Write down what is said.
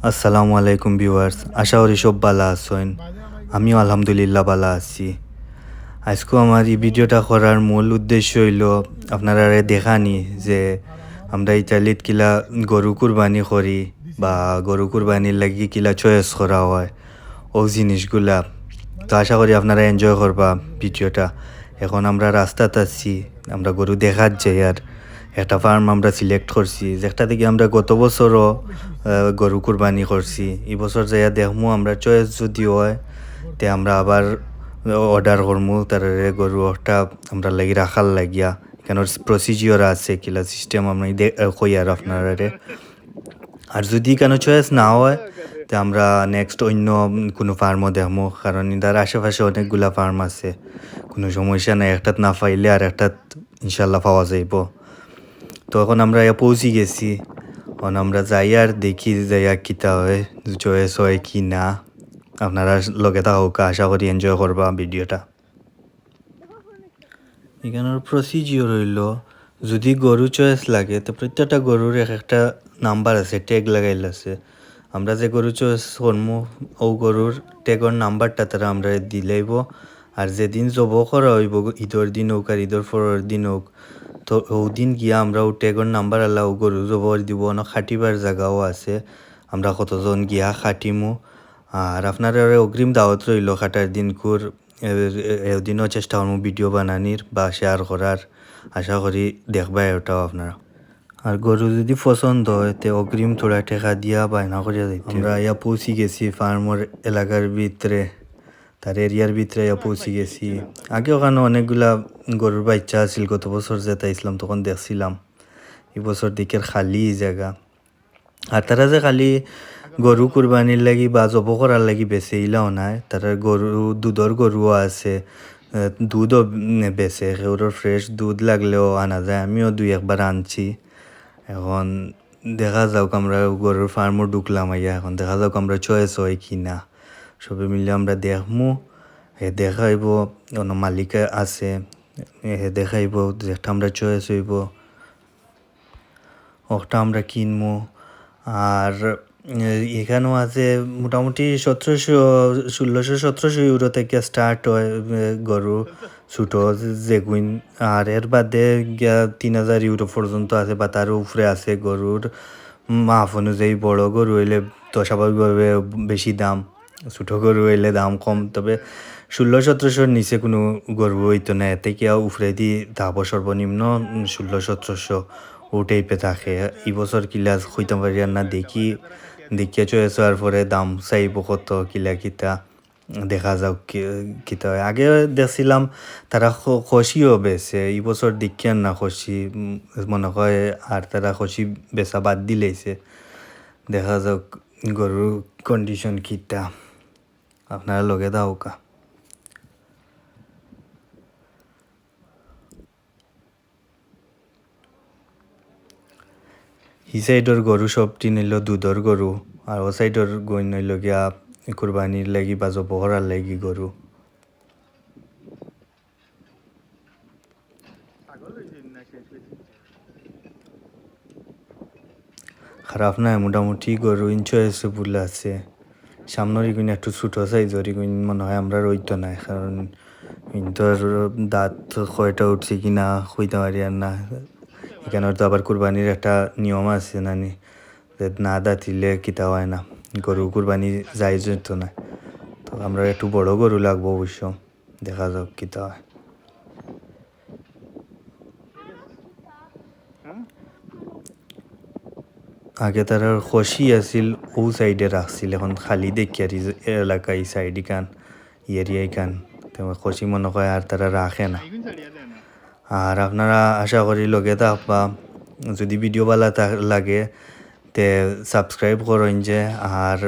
আসসালামু আলাইকুম ভিউয়ার্স, আশা করি সব ভালো আছেন। আমিও আলহামদুলিল্লাহ ভালো আছি। আজকে আমার এই ভিডিওটা করার মূল উদ্দেশ্য হইল আপনারা দেখানি যে আমরা ইতালিত কিলা গরু কুরবানি করি বা গরু কুরবানির লাগি কিলা চয়েস করা হয় ও জিনিসগুলা। তো আশা করি আপনারা এনজয় করবা ভিডিওটা। এখন আমরা রাস্তাতে আছি, আমরা গরু দেখার যাই আর একটা ফার্ম আমরা সিলেক্ট করছি যেটা থেকে আমরা গত বছরও গরু কুরবানি করছি। এই বছর যাইয়া দেখমু আমরা চয়েস যদি হয় তে আমরা আবার অর্ডার করমু তার গরু একটা আমরা লাগি রাখার লাগিয়া। এখানে প্রসিজিওর আছে কিলা সিস্টেম আমি কই আর আপনারা। আর যদি কেন চয়েস না হয় তে আমরা নেক্সট অন্য কোনো ফার্মও দেখমু, কারণ ইদার আশেপাশে অনেকগুলা ফার্ম আছে, কোনো সমস্যা নাই, একটাত না পাইলে আর একটাত ইনশাল্লাহ পাওয়া যাইব। তো এখন আমরা পৌঁছি গেছি, এখন আমরা যাই আর দেখি যাইয়া কিতা হয়, চয়েস হয় কি না। আপনারা লগে থাকুক, আশা করি এনজয় করবা ভিডিওটা। এখানের প্রসিজিওর হইল যদি গরু চয়েস লাগে তো প্রত্যেকটা গরুর একটা নাম্বার আছে, ট্যাগ লাগাইল আছে। আমরা যে গরু চয়েস করমু ও গরুর ট্যাগর নাম্বারটা তারা আমরা দিলেইব। আর যেদিন জব করা হইব, ঈদের দিন হোক আর ঈদের পরের দিন হোক, তো ওদিন গিয়া আমরা ও ট্যাগর নাম্বার আল্লাহ ও গরু জবর দিব। অনেক খাটিবার জায়গাও আছে, আমরা কতজন গিয়া খাটিমু। আর আপনার অগ্রিম দাওয়াত রইল খাটার দিন কুর এদিনও চেষ্টা করবো ভিডিও বানানির বা শেয়ার করার। আশা করি দেখবা ওটাও আপনারা। আর গরু যদি পছন্দ হয় তে অগ্রিম থোড়া টেকা দিয়া বায়না করিয়া যাইতে। আমরা ইয়া পৌঁছি গেছি ফার্মর এলাকার ভিতরে, তার এরিয়ার ভিতরে ইয়া পৌঁছি গেছি। আগে ওখানে অনেকগুলা গরুর বাচ্চা আছিল, গত বছর যেটা ইসলাম তখন দেখছিলাম। এবছর দিকের খালি জায়গা। আর তারা যে খালি গরু কুরবানির লাগি বা জব করার লাগি বেছে ইলাও নাই, তারা গরু দুধর গরুও আছে, দুধও বেছে। গরুর ফ্রেশ দুধ লাগলেও আনা যায়, আমিও দুই একবার আনছি। এখন দেখা যাক, আমরা গরুর ফার্মও ঢুকলাম আইয়া, এখন দেখা যাক আমরা চয়েস হয় কি না। সবে মিলে আমরা দেখমু, হে দেখাইব অন্য মালিক আছে, হে দেখাইব যেটা আমরা চয়েস হইব ওটা আমরা কিনবো। আর এখানেও আছে মোটামুটি 1600-1700 ইউরো থেকে স্টার্ট হয় গরু ছোটো যেগুইন। আর এর বাদে 3000 ইউরো পর্যন্ত আছে বা তার উপরে আছে। গরুর মাপ অনুযায়ী বড় গরু হইলে তো স্বাভাবিকভাবে বেশি দাম, ছোটো গরু হইলে দাম কম। তবে 1600-1700 নিচে কোনো গরু হইতো না, এতে কি উপরে দিয়ে দাম সর্বনিম্ন 1600-1700 ও টাইপে থাকে। এই বছর কিলা হইতে পারি আর না, দেখি দেখিয়া চয়েস হওয়ার পরে দাম চাইব কত কিলা কিতা দেখা যাক কিতা হয়। আগে দেখছিলাম তারা খসিও বেছে, এই বছর দেখিয়ার না খসি মনে হয়, আর তারা খসি বেচা বাদ দিলেইছে। দেখা যাক গরুর কন্ডিশন কিতা, আপনারা লগে দাওকা। ই সাইডর গরু সবটি নিল দুধর গরু, আর ও সাইডর গই নইল গিয়া কুরবানির লাগি বা জব করার লাগি গরু। খারাপ নাই, মোটামুটি গরু চয়েসে ভুল আছে। সামনের ইগুন একটু ছোটো সাইজর, ইগুন মনে হয় আমরা রইতো না, কারণ ইন্তর দাঁত কয়টা উঠছে কিনা হইতে পারি আর না। এখানের তো আবার কুরবানির একটা নিয়ম আছে নানি, যে না দাঁতিলে কিতা হয় না, গরু কুরবানি যাই যেত না। তো আমরা একটু বড় গরু লাগবো অবশ্য, দেখা যাক কিতা হয়। আগে তারা খসি আছিল ও সাইডে রাখছিল, এখন খালি দেখি আর এলাকা এই সাইড ইখান এরিয়া ইখান খসি মনে হয় আর তারা রাখে না। আর আপনারা আশা করি লগে থাকবা, যদি ভিডিও ভালো লাগে তে সাবস্ক্রাইব করেন যে, আর